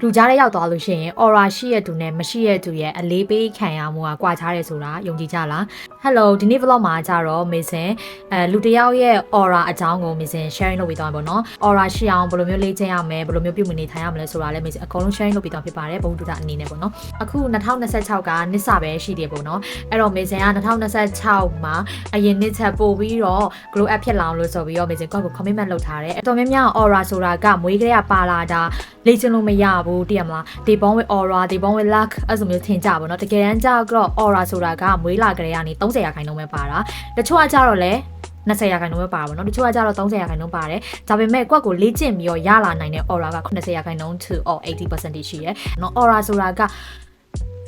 လူကြားတဲ့ရောက်သွားလို့ရှိရင် aura ရှိရတူနဲ့မရှိရတူရဲ့အလေးပေးခံရမှုကကွာခြားတယ်ဆိုတာယုံကြည်ကြလား Hello ဒီနေ့ vlog မှာကြတော့မေစင်လူတယောက်ရဲ့ aura အကြောင်းကိုမေစင် sharing လုပ်ပေးသွားမှာပေါ့နော် aura ရှိအောင်ဘယ်လိုမျိုးလေ့ကျင့်ရမလဲဘယ်လိုမျိုးပြုမနေထိုင်ရမလဲဆိုတာလည်းမေစင်အကုန်လုံး sharing လုပ်ပေးသွားဖြစ်ပါတယ်ဘုံတူတာအနေနဲ့ပေါ့နော်အခု2026ကနှစ်စပဲရှိတယ်ပေါ့နော်အဲ့တော့မေစင်က2026မှာအရင်နှစ်ချက်ပို့ပြီးတော့ glow up ဖြစ်လာအောင်လို့ဆိုပြီးတော့မေစင်ကို commitment လုပ်ထားတယ်အတော်များများ aura ဆိုတာကမွေးကလေးကပါလာတာလေ့ကျင့်လို့မရဘူးတည်ရမလားဒီဘောင်းဝဲ aura ဒီဘောင်းဝဲ luck အဲ့လိုမျိုးထင်ကြပါတော့တကယ်တမ်းကျတော့ aura ဆိုတာကမွေးလာကြတဲ့ကနေ30%ပဲပါတာတချို့ကကြတော့လေ20%ပဲပါပါတော့တချို့ကကြတော့30%ပါတယ်ဒါပေမဲ့ကွက်ကိုလေ့ကျင့်ပြီးတော့ရလာနိုင်တဲ့ aura က90% to or 80% ရှိရဲနော် aura ဆိုတာက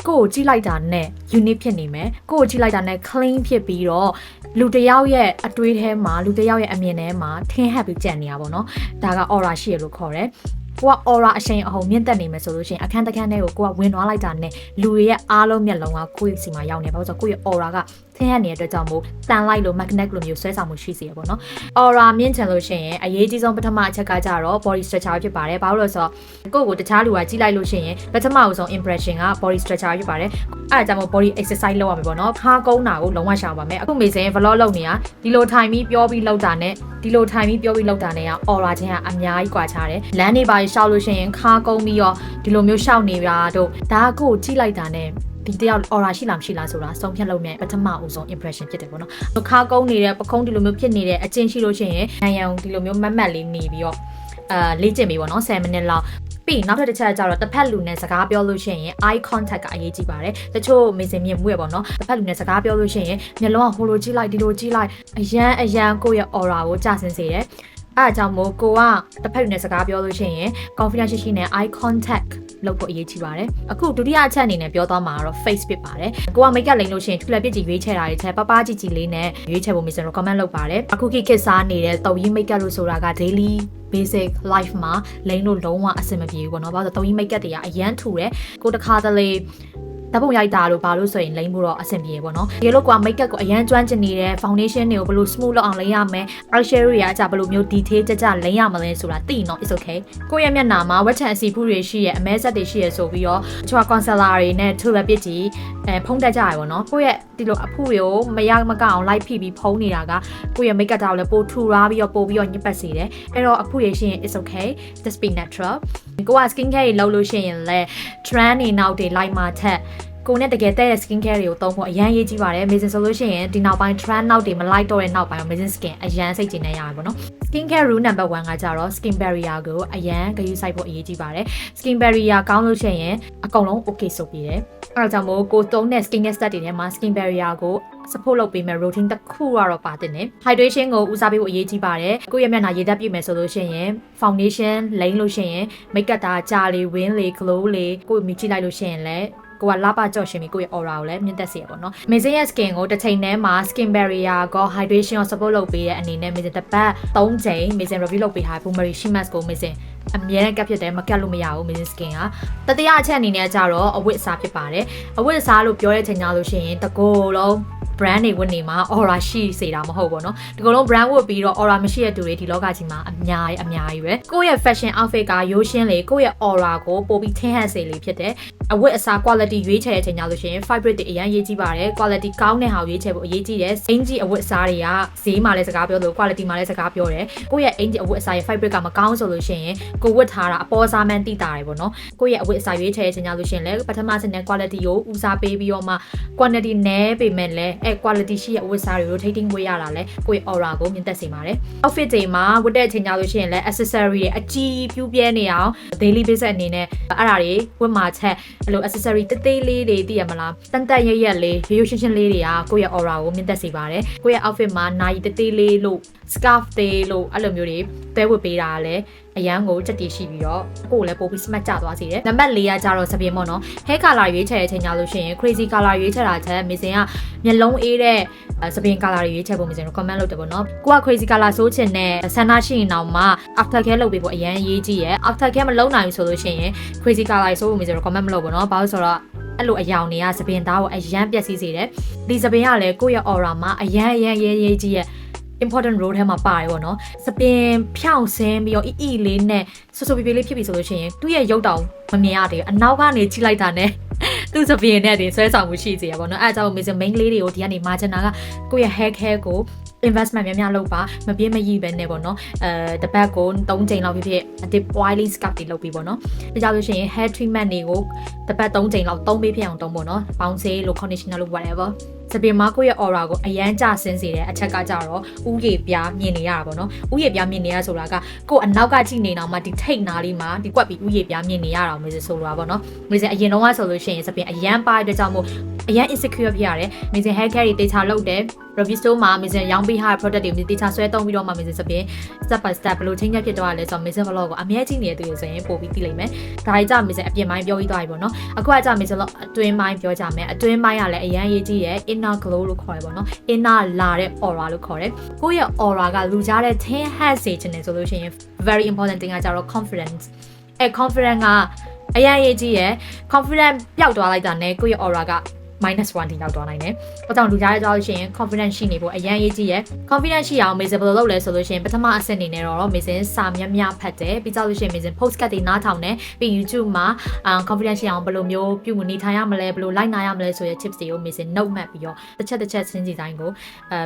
ကိုယ်ကြည့်လိုက်တာနဲ့ unique ဖြစ်နေမယ်ကိုယ်ကြည့်လိုက်တာနဲ့ clean ဖြစ်ပြီးတော့လူတယောက်ရဲ့အတွေးထဲမှာလူတယောက်ရဲ့အမြင်ထဲမှာထင်ဟပ်ပြီးကြံ့နေရပါတော့ဒါက aura ရှိရလို့ခေါ်တယ်ကိုက aura အရှိန်အဟုန်မြင့်တက်နေမယ်ဆိုလို့ရှိရင်အခန်းတစ်ခန်းထဲကိုကဝင်သွားလိုက်တာနဲ့လူတွေရဲ့အားလုံးမျက်လုံးကကိုယ့်စီမှာရောက်နေပါဆိုတော့ကိုယ့်ရဲ့ aura ကထင်ဟပ်နေတဲ့အတွက်ကြောင့်မို့တန်လိုက်လို့ magnet လိုမျိုးဆွဲဆောင်မှုရှိစေရပေါ့နော် aura မြင့်ချင်လို့ရှိရင်အရေးကြီးဆုံးပထမအချက်ကကြတော့ body structure ဖြစ်ပါတယ်ဘာလို့လဲဆိုတော့ကိုယ့်ကိုတခြားလူကကြည့်လိုက်လို့ရှိရင်ပထမအဆုံး impression က body structure ဖြစ်ပါတယ်အဲ့ဒါကြောင့်မို့ body exercise လုပ်ရမယ်ပေါ့နော်ခါကုန်းတာကိုလုံးဝရှောင်ပါမယ်အခုမေစင် vlog လုပ်နေတာဒီလိုထိုင်ပြီးပြောပြီးလောက်တာနဲ့ဒီလိုထိုင်ပြီးပြောပြီးလောက်တာနဲ့က aura ချင်းကအများကြီးကွာခြားတယ်လမ်းနေပါရှောက်လို့ရှိရင်ခါကုန်းပြီးတော့ဒီလိုမျိုးရှောက်နေတာတို့ဒါကကိုကြည့်လိုက်တာနဲ့ဒီတယောက် aura ရှိလားမရှိလားဆိုတာဆုံးဖြတ်လို့မြဲပထမအဦးဆုံး impression ဖြစ်တယ်ပေါ့နော်ခါကုန်းနေတဲ့ပခုံးဒီလိုမျိုးဖြစ်နေတဲ့အချင်းရှိလို့ရှိရင်နိုင်ရန်ဒီလိုမျိုးမတ်မတ်လေးနေပြီးတော့လေ့ကျင့်ပြီပေါ့နော်10မိနစ်လောက်ပြီးနောက်ထပ်တစ်ချက်ကျတော့တစ်ဖက်လူနဲ့စကားပြောလို့ရှိရင် eye contact ကအရေးကြီးပါတယ်တချို့မေစင်မြင်မှုရပေါ့နော်တစ်ဖက်လူနဲ့စကားပြောလို့ရှိရင်မျက်လုံးကဟိုလိုကြည့်လိုက်ဒီလိုကြည့်လိုက်အရန်ကိုယ့်ရဲ့ aura ကိုကျဆင်းစေတယ်အဲ့အကြောင်းမို့ကိုကတစ်ဖက်လူနဲ့စကားပြောလို့ရှိရင် confidence ရှိနဲ့ eye contact လုပ်ဖို့အရေးကြီးပါတယ်အခုဒုတိယအချက်အနေနဲ့ပြောသွားမှာတော့ face ဖြစ်ပါတယ်ကိုက makeup လိမ်လို့ရှိရင်ထူလက်ပြစ်ကြီးရွေးချယ်တာတွေချက်ပပကြီးကြီးလေးနဲ့ရွေးချယ်ဖို့မေစင် recommend လုပ်ပါတယ်အခုခေတ်စားနေတဲ့တုံးကြီး makeup လို့ဆိုတာက daily basic life မှာလိမ်လို့လုံးဝအဆင်မပြေဘူးပေါ့နော်ဘာလို့လဲတုံးကြီး makeup တွေကအရန်ထူတယ်ကိုတခါတလေတပုံရိုက်တာလို့ဘာလို့ဆိုရင်လိမ့်ဖို့တော့အဆင်ပြေပေါ့နော်ဒီလိုက makeup ကိုအရန်ကျွမ်းကျင်နေတဲ့ foundation တွေကိုဘယ်လို smooth လုပ်အောင်လိမ့်ရမလဲ eyeshadow တွေကအကြဘယ်လိုမျိုး detail ကြလိမ့်ရမလဲဆိုတာသိရင်တော့ it's okay ကိုယ့်ရဲ့မျက်နှာမှာဝက်ချန်အစီဖူးတွေရှိရဲ့အမဲဆက်တွေရှိရဲ့ဆိုပြီးတော့တချို့ concealer တွေနဲ့ tulle ပစ်ကြီးဖုံးတက်ကြရပေါ့နော်ကိုယ့်ရဲ့ဒီလိုအဖူးတွေကိုမရမကအောင်လိုက်ဖိပြီးဖုံးနေတာကကိုယ့်ရဲ့ makeup တောက်လည်းပိုထူထားပြီးတော့ပိုပြီးတော့ညစ်ပတ်စေတယ်အဲ့တော့အဖူးတွေရှိရင် it's okay just be natural ကိုက skin care တွေလုပ်လို့ရှိရင်လည်း trend တွေနောက်တွေလိုက်မှာထက်ကိုနဲ့တကယ်တဲ့ skin care တွေကိုသုံးဖို့အရန်ရေးကြီးပါတယ် amazing ဆိုလို့ရှိရင်ဒီနောက်ပိုင်း trend နောက်တွေမလိုက်တော့တဲ့နောက်ပိုင်း amazing skin အရန်စိတ်ကျဉ်နေရတယ်ပေါ့နော် skin care rule number 1ကကြတော့ skin barrier ကိုအရန်ဂရုစိုက်ဖို့အရေးကြီးပါတယ် skin barrier ကောင်းလို့ရှိရင်အကုန်လုံး okay ဆိုပြီးတယ်အဲ့ဒါကြောင့်မို့ကိုသုံးတဲ့ skin care set တွေထဲမှာ skin barrier ကို support လုပ်ပေးမယ် routine တစ်ခုကတော့ပါတင်တယ် hydration ကိုဦးစားပေးဖို့အရေးကြီးပါတယ်ကိုယ့်ရဲ့မျက်နှာရေဓာတ်ပြည့်မယ်ဆိုလို့ရှိရင် foundation လိမ့်လို့ရှိရင် makeup တာကြာလေဝင်းလေ glow လေကိုယ်မြင်ကြည့်လိုက်လို့ရှိရင်လည်းကိုကလာပကြော့ရှင်ပြီးကိုယ့်ရဲ့ aura ကိုလည်းမြင့်တက်စေရပေါ့နော် Amazing ရဲ့ skin ကိုတစ်ချိန်တည်းမှာ skin barrier ကို hydration ကို support လုပ်ပေးတဲ့အနေနဲ့ Amazing တစ်ပတ်3ချိန် Amazing review လုပ်ပေးထားတဲ့ Boomerang Shimas ကို Amazing အမြဲတမ်းကပ်ဖြစ်တယ်မကပ်လို့မရဘူး Amazing skin ကတတိယအချက်အနေနဲ့ကြတော့အဝတ်အစားဖြစ်ပါတယ်အဝတ်အစားလို့ပြောတဲ့ချိန်ကြလို့ရှိရင်တကိုယ်လုံး brand တွေဝတ်နေမှာ aura ရှိစေတာမဟုတ်ဘူးเนาะဒီကုလုံး brand ဝတ်ပြီးတော့ aura မရှိတဲ့သူတွေဒီလောကကြီးမှာအများကြီးပဲကိုယ့်ရဲ့ fashion outfit ကရိုးရှင်းလေကိုယ့်ရဲ့ aura ကိုပိုပြီးထင်ဟပ်စေလေဖြစ်တယ်အဝတ်အစား quality ရွေးချယ်တဲ့အချိန်ကြလို့ရှိရင် fabric တွေအရင်ရေးကြည့်ပါတယ် quality ကောင်းတဲ့ဟာကိုရွေးချယ်ဖို့အရေးကြီးတယ်အင်ဂျီအဝတ်အစားတွေကဈေးမှာလည်းစကားပြောလို့ quality မှာလည်းစကားပြောတယ်ကိုယ့်ရဲ့အင်ဂျီအဝတ်အစားရဲ့ fabric ကမကောင်းဆိုလို့ရှိရင်ကိုဝတ်ထားတာအပေါ်စားမှန်းတိတာတယ်ပေါ့နော်ကိုယ့်ရဲ့အဝတ်အစားရွေးချယ်တဲ့အချိန်ကြလို့ရှိရင်လည်းပထမဆင့်နဲ့ quality ကိုဦးစားပေးပြီးတော့မှ quantity နည်းပေမဲ့လည်းအဲ quality ရှိရဲ့အဝတ်အစားတွေ rotating ဝေးရတာလဲကိုယ့်ရဲ့ aura ကိုမြင့်တက်စေပါတယ် outfit တွေမှာဝတ်တဲ့အချိန်ကြလို့ရှိရင်လည်း accessory တွေအကြီးပြူးပြဲနေအောင် daily basis အနေနဲ့အဲ့ဒါတွေဝတ်မှာချက်အဲ့လို accessory တေးသေးလေးတွေသိရမလားတန်တန်ရက်ရက်လေးရိုးရှင်းရှင်းလေးတွေကကိုယ့်ရဲ့ aura ကိုမြင့်တက်စေပါတယ်ကိုယ့်ရဲ့ outfit မှာနာရီတေးသေးလေးလို့ scarf သေးလို့အဲ့လိုမျိုးတွေတဲဝတ်ပေးတာလဲအရန်ကိုချက်တည်ရှိပြီးတော့ကိုယ်လည်းပို့ပြီး smart ကျသွားစေတယ်နံပါတ်4ကကြတော့စပင်ပေါ့နော် hair color ရွေးချယ်တဲ့အချိန်ကြလို့ရှိရင် crazy color ရွေးချယ်တာချက်မေစင်ကမျက်လုံးအေးတဲ့စပင် color ရွေးချယ်ဖို့မေစင်တို့ comment လုပ်တယ်ပေါ့နော်ကိုက crazy color ဆိုချင်တဲ့ဆန္ဒရှိရင်တော့မှ after care လုပ်ပေးဖို့အရန်ရေးကြီးရယ် after care မလုပ်နိုင်ဘူးဆိုလို့ရှိရင် crazy color ဆိုဖို့မေစင်တို့ comment မလုပ်ဘူးနော်ဘာလို့ဆိုတော့အဲ့လိုအယောင်တွေကစပင်သားကိုအရန်ပျက်စီးစေတယ်ဒီစပင်ကလည်းကိုယ့်ရဲ့ aura မှာအရန်ရေးကြီးရယ် important role ထဲမှာပါတယ်ပေါ့နော်စပင်ဖြောင်းဆင်းပြီးတော့အီလေးနဲ့ဆူဆူပြေပြေလေးဖြစ်ပြီဆိုလို့ရှိရင်သူ့ရဲ့ရုပ်တောင်မမြင်ရသေးဘူးအနောက်ကနေကြည့်လိုက်တာနဲ့သူ့စပင်နဲ့တင်ဆွဲဆောင်မှုရှိစေရပေါ့နော်အဲအကြောင်း Mason main လေးတွေကိုဒီကနေ margin ကကိုယ့်ရဲ့ hair care ကို investment များများလုပ်ပါမပြင်းမရိပဲနဲ့ပေါ့နော်တပတ်ကို3ချိန်လောက်ဖြစ်အတစ် oily scalp တွေလုပ်ပြီးပေါ့နော်ဒါကြောင့်လို့ရှိရင် hair treatment တွေကိုတပတ်3ချိန်လောက်3ပေးဖြစ်အောင်တုံးပေါ့နော်ပေါင်းစေးလို့ conditioner လို့ whatever စပင်မကိုယ့်ရဲ့ aura ကိုအရန်ကျဆင်းစေတဲ့အချက်ကကြတော့ဥယေပြားမြင်နေရတာပေါ့နော်ဥယေပြားမြင်နေရဆိုတာကကိုယ်အနောက်ကကြည့်နေတော့မှဒီထိတ်နာလေးမှာဒီကွက်ပြီးဥယေပြားမြင်နေရတာမျိုးဆိုလိုတာပေါ့နော်မျိုးစင်အရင်တော့ဆိုလို့ရှိရင်စပင်အရန်ပါတဲ့ကြောင့်မို့အရန် insecure ဖြစ်ရတယ်မျိုးစင် hair care တွေတေချာလုပ်တယ် review store မှာမျိုးစင်ရောင်းပေးထားတဲ့ product တွေမျိုးတေချာဆွဲသုံးပြီးတော့မှမျိုးစင်စပင် step by step ဘယ်လိုချင်းချက်ဖြစ်သွားလဲဆိုတော့မျိုးစင် vlog ကိုအမြဲကြည့်နေတဲ့သူတွေဆိုရင်ပို့ပြီးသိလိမ့်မယ်ဒါကြမျိုးစင်အပြင်ပိုင်းပြောပြီးသွားပြီပေါ့နော်အခုကကြမျိုးစင်အတွင်းပိုင်းပြောကြမယ်အတွင်းပိုင်းကလည်းအရန်ရေးကြီးရဲ့ inner glow လို့ခေါ်တယ်ပေါ့နော် inner လာတဲ့ aura လို့ခေါ်တယ်ကိုယ့်ရဲ့ aura ကလူကြားတဲ့ tin hat စေချင်တယ်ဆိုလို့ရှိရင် very important thing ကကြတော့ confidence confidence ကအရန်ရေးကြီးရဲ့ confidence ပျောက်သွားလိုက်တာနဲ့ကိုယ့်ရဲ့ aura က-1 ထိရောက်သွားနိုင်တယ်။ဘာကြောင့်လူကြားရကြလို့ရှိရင် confidence ရှိနေဖို့အရန်ရေးကြီးရဲ့ confidence ရှိအောင် Mason ဘယ်လိုလုပ်လဲဆိုလို့ရှိရင်ပထမအဆင့်အနေနဲ့တော့ Mason စာများဖတ်တယ်ပြီးကြလို့ရှိရင် Mason podcast တွေနားထောင်တယ်ပြီး YouTube မှာconfidence ရှိအောင်ဘယ်လိုမျိုးပြုမှုနေထိုင်ရမလဲဘယ်လိုလိုက်နာရမလဲဆိုတဲ့ tips တွေကို Mason note မှတ်ပြီးတော့တစ်ချက်စဉ်းစီတိုင်းကို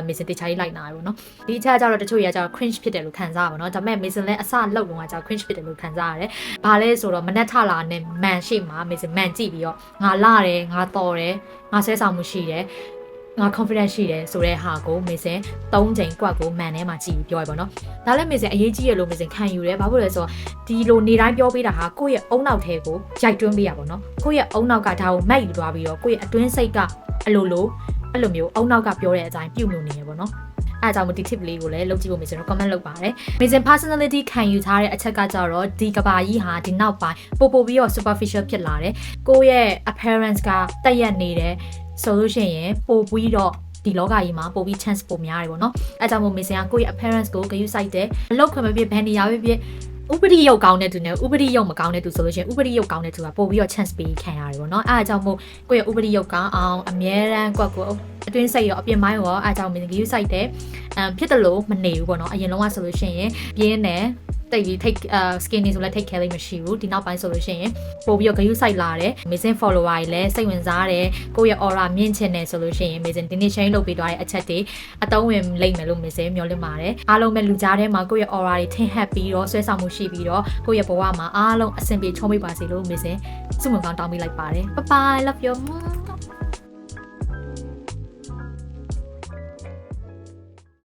Mason တခြားကြီးလိုက်နာရပါတော့။ဒီအချက်ကျတော့တချို့ရကြတော့ cringe ဖြစ်တယ်လို့ခံစားရပါတော့။ဒါပေမဲ့ Mason လည်းအစလောက်လုံးကကျတော့ cringe ဖြစ်တယ်လို့ခံစားရတယ်။ဘာလဲဆိုတော့မနက်ထလာနဲ့မန်ရှိမှာ Mason မန်ကြည့်ပြီးတော့ငါလာတယ်ငါတော်တယ်ငါဆွဲဆောင်မှုရှိတယ်ငါ confidence ရှိတယ်ဆိုတဲ့ဟာကို Mason 3ချိန်ကွက်ကိုမန်ထဲမှာကြည့်ပြီးပြောရပါတော့ဒါလည်း Mason အရေးကြီးရလို့ Mason ခံယူတယ်ဘာဖြစ်လဲဆိုတော့ဒီလိုနေတိုင်းပြောပေးတာဟာကိုယ့်ရဲ့အုံနောက်ထဲကိုရိုက်တွင်းပေးရပါတော့ကိုယ့်ရဲ့အုံနောက်ကဒါကိုမက်ယူသွားပြီးတော့ကိုယ့်ရဲ့အတွင်းစိတ်ကအလိုမျိုးအုံနောက်ကပြောတဲ့အတိုင်းပြုမှုနေရပါတော့အဲအကြောင်းဒီ tip လေးကိုလည်းလုပ်ကြည့်ဖို့ Mason comment လုပ်ပါတယ် Mason personality ခံယူထားတဲ့အချက်ကကြတော့ဒီကဘာကြီးဟာဒီနောက်ပိုင်းပို့ပြီးတော့ superficial ဖြစ်လာတယ်ကိုယ့်ရဲ့ appearance ကတက်ရက်နေတယ်ဆိုလို့ရှိရင်ပို့ပြီးတော့ဒီလောကကြီးမှာပို့ပြီး chance ပိုများတယ်ပေါ့နော်အဲကြောင့်မို့ Mason ကကိုယ့်ရဲ့ appearance ကိုဂရုစိုက်တယ်အလောက်ခွင့်မပြဘယ်နေရာပဲဖြစ်ဥပဒေရုပ်ကောင်းတဲ့သူနဲ့ဥပဒေရုပ်မကောင်းတဲ့သူဆိုလို့ရှိရင်ဥပဒေရုပ်ကောင်းတဲ့သူကပို့ပြီးတော့ chance ပေးခံရတယ်ပေါ့နော်အဲအကြောင်းမို့ကိုယ့်ရဲ့ဥပဒေရုပ်ကောင်းအောင်အမြဲတမ်းကွက်ကိုအတွင်းစိတ်ရောအပြင်ပိုင်းရောအဲအကြောင်း Mason ဂရုစိုက်တယ်ဖြစ်တယ်လို့မနေဘူးပေါ့နော်အရင်လုံးကဆိုလို့ရှိရင်ပြင်းတယ်တိတ်ပြီး take skin နေဆိုလဲ take care လေးမရှိဘူးဒီနောက်ပိုင်းဆိုလို့ရှိရင်ပို့ပြီးတော့ဂရုစိုက်လာတယ် Mason follower တွေလည်းစိတ်ဝင်စားတယ်ကိုယ့်ရဲ့ aura မြင့်ချင်တယ်ဆိုလို့ရှိရင် Mason ဒီနေ့ change လုပ်ပေးသွားတဲ့အချက်တွေအသုံးဝင်လိမ့်မယ်လို့ Mason မျှော်လင့်ပါတယ်အားလုံးပဲလူကြားထဲမှာကိုယ့်ရဲ့ aura တွေထင်ဟပ်ပြီးတော့ဆွဲဆောင်မှုရှိပြီးတော့ကိုယ့်ရဲ့ဘဝမှာအားလုံးအဆင်ပြေချုံးမိပါစေလို့ Mason ဆုမွန်ကောင်းတောင်းပေးလိုက်ပါတယ် bye bye love you